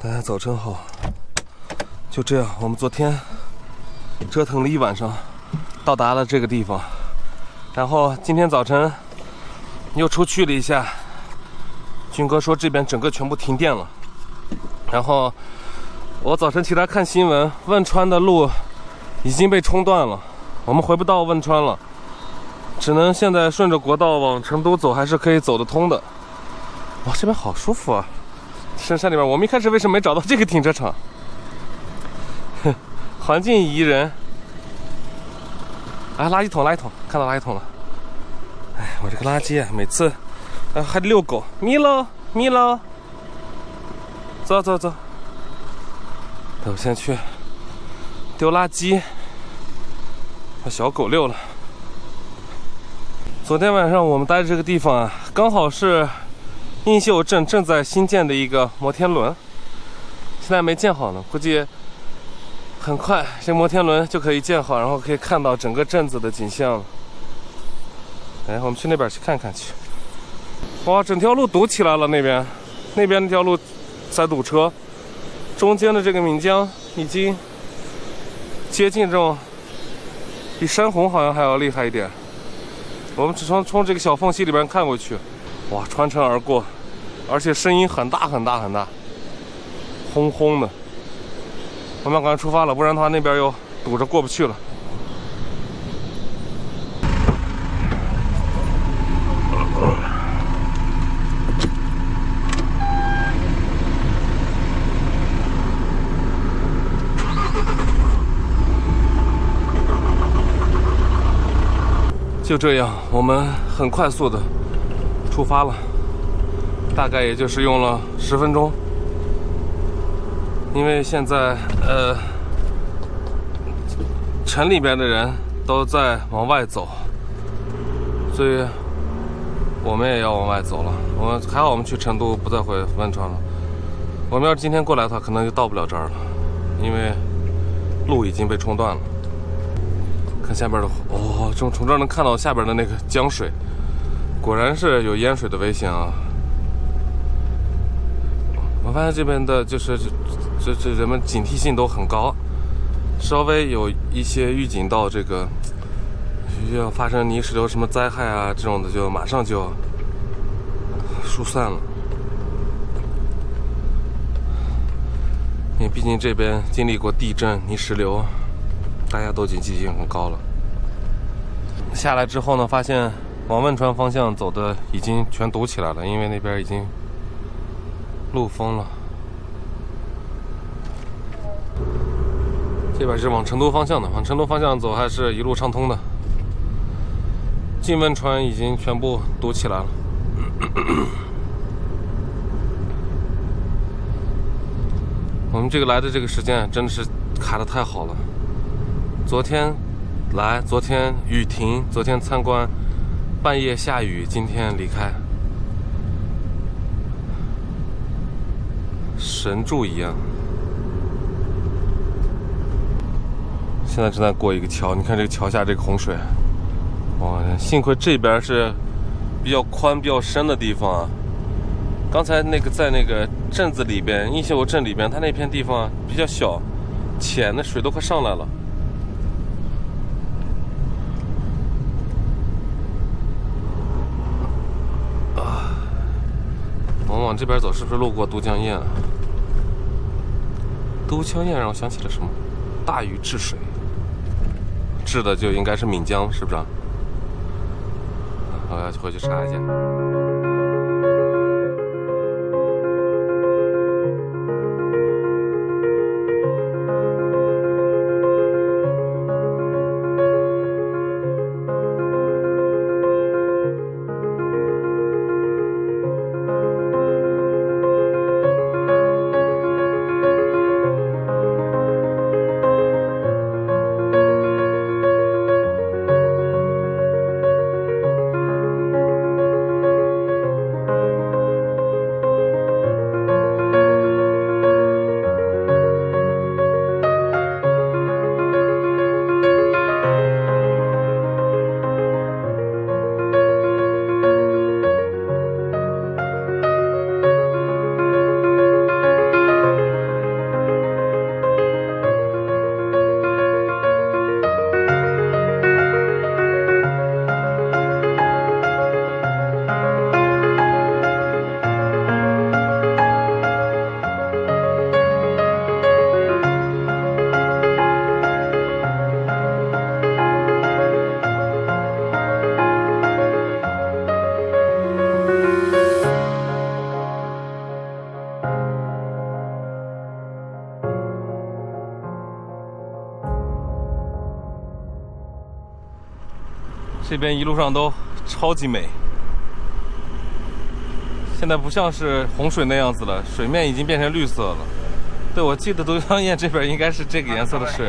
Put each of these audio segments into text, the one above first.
大家早晨好。就这样，我们昨天折腾了一晚上，到达了这个地方。然后今天早晨又出去了一下，军哥说这边整个全部停电了。然后我早晨起来看新闻，汶川的路已经被冲断了，我们回不到汶川了，只能现在顺着国道往成都走，还是可以走得通的。哇，这边好舒服啊！深山里面，我们一开始为什么没找到这个停车场？环境宜人。哎，垃圾桶，看到垃圾桶了。哎，我这个垃圾啊，每次还得遛狗。米喽，走。我先去丢垃圾，把小狗遛了。昨天晚上我们待的这个地方啊，刚好是映秀镇正在新建的一个摩天轮，现在没建好呢，估计很快这摩天轮就可以建好，然后可以看到整个镇子的景象了。哎，我们去那边去看看去。哇，整条路堵起来了，那边那条路在堵车，中间的这个岷江已经接近这种，比山洪好像还要厉害一点。我们只从这个小缝隙里边看过去，哇，穿城而过，而且声音很大，轰轰的。我们要赶快出发了，不然的话那边又堵着过不去了。就这样，我们很快速的出发了，大概也就是用了10分钟。因为现在城里边的人都在往外走，所以我们也要往外走了。还好我们去成都，不再回汶川了。我们要是今天过来的话，可能就到不了这儿了，因为路已经被冲断了。看下边的，从这儿能看到下边的那个江水，果然是有淹水的危险啊！我发现这边的就是这人们警惕性都很高，稍微有一些预警到这个要发生泥石流什么灾害啊这种的，就马上就疏散了。因为毕竟这边经历过地震、泥石流，大家都警惕性很高了。下来之后呢，发现往汶川方向走的已经全堵起来了，因为那边已经路封了。这边是往成都方向的，往成都方向走还是一路畅通的。进汶川已经全部堵起来了。我们这个来的这个时间真的是卡得太好了。昨天雨停，昨天参观，半夜下雨，今天离开，神助一样。现在正在过一个桥，你看这个桥下这个洪水，哇！幸亏这边是比较宽、比较深的地方啊。刚才那个在那个镇子里边，映秀镇里边，它那片地方比较小，浅，那水都快上来了。我们往这边走，是不是路过都江堰？都江堰让我想起了什么？大禹治水，治的就应该是岷江，是不是？我要回去查一下。这边一路上都超级美。现在不像是洪水那样子了，水面已经变成绿色了。对，我记得都江堰这边应该是这个颜色的水。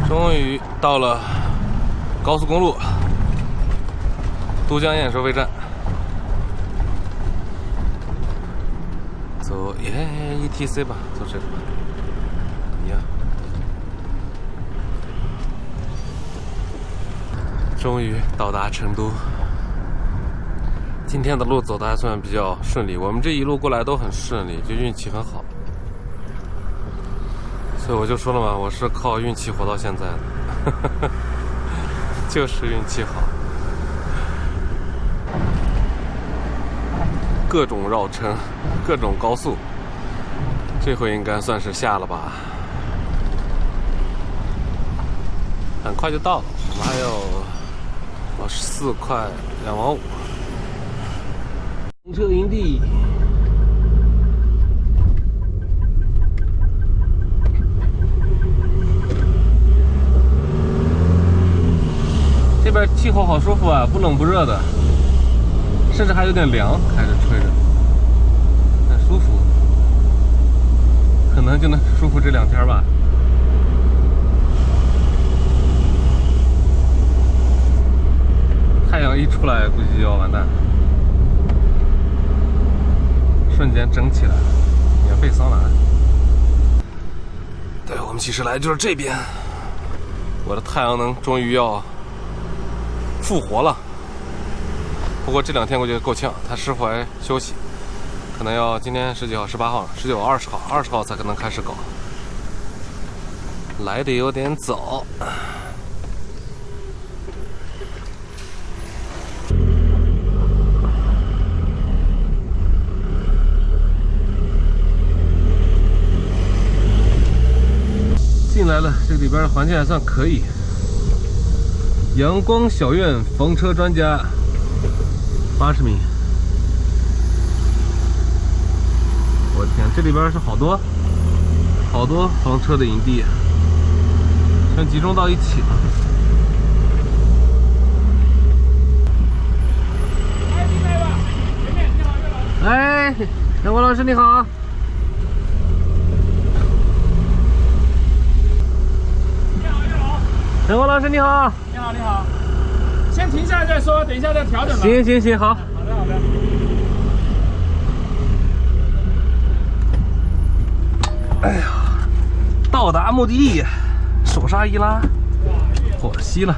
终于到了高速公路都江堰收费站，走ETC 吧，走这个吧。呀，终于到达成都。今天的路走的还算比较顺利，我们这一路过来都很顺利，就运气很好。所以我就说了嘛，我是靠运气活到现在的，就是运气好。各种绕城，各种高速，这回应该算是下了吧？很快就到了，我们还有14块2毛5。停车营地。这边气候好舒服啊，不冷不热的，甚至还有点凉，开着吹着，很舒服。可能就能舒服这2天吧。太阳一出来，估计就要完蛋，瞬间蒸起来，免费桑拿。对，我们其实来就是这边，我的太阳能终于要复活了。不过这2天我觉得够呛，他师傅还休息，可能要今天是几号？18号、19、20号，20号才可能开始搞，来的有点早。进来了，这里边的环境还算可以。阳光小院房车专家，80米。我天，这里边是好多房车的营地，全集中到一起了。哎，阳光老师你好。阳光老师你好。你好，你好。先停下来再说，等一下再调整吧。行，好。好的，好的。哎呀，到达目的地，手刹一拉，火熄了。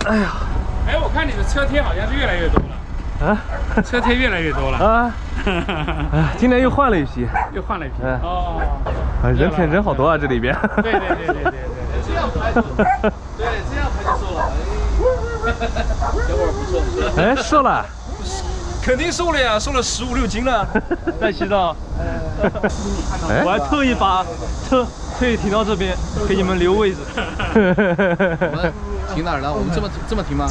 哎呀，哎，我看你的车贴好像是越来越多了。啊？车贴越来越多了。啊。哎，今年又换了一批。又换了一批。哎、哦。人好多啊，这里边。对。这样拍就，对，这样拍就瘦了。小伙不错。哎，瘦了。肯定瘦了呀，瘦了15、16斤了，在西藏。我还特意把车停到这边，给你们留位置。我们停哪儿了？我们这么停吗？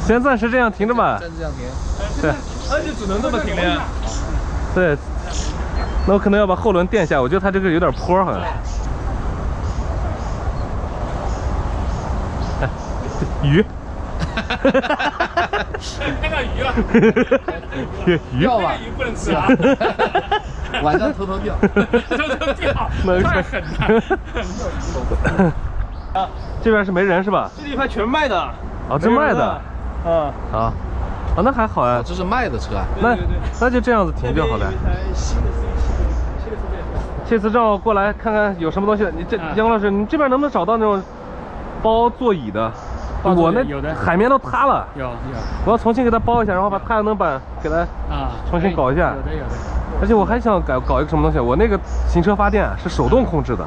先暂时这样停着吧。暂时这样停。对。那就只能这么停了呀。对。那我可能要把后轮垫下，我觉得它这个有点坡，好像。哎，鱼。那个鱼啊，鱼钓吧，鱼不能吃啊。晚上偷钓，偷钓，太狠了。这边是没人是吧？这一排全卖的。哦，这卖的。啊，那还好呀。这是卖的车啊。那就这样子停就好了。这次让我过来看看有什么东西。你杨老师，你这边能不能找到那种包座椅的？我那海绵都塌了。有。我要重新给它包一下，然后把太阳能板给它重新搞一下。有的。而且我还想搞一个什么东西，我那个行车发电是手动控制的，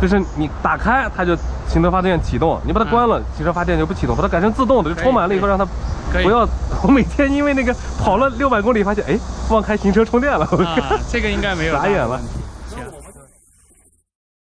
就是你打开它就行车发电启动，你把它关了，行车发电就不启动，把它改成自动的，就充满了以后让它不要。我每天因为那个跑了600公里，发现哎忘开行车充电了。这个应该没有。傻眼了。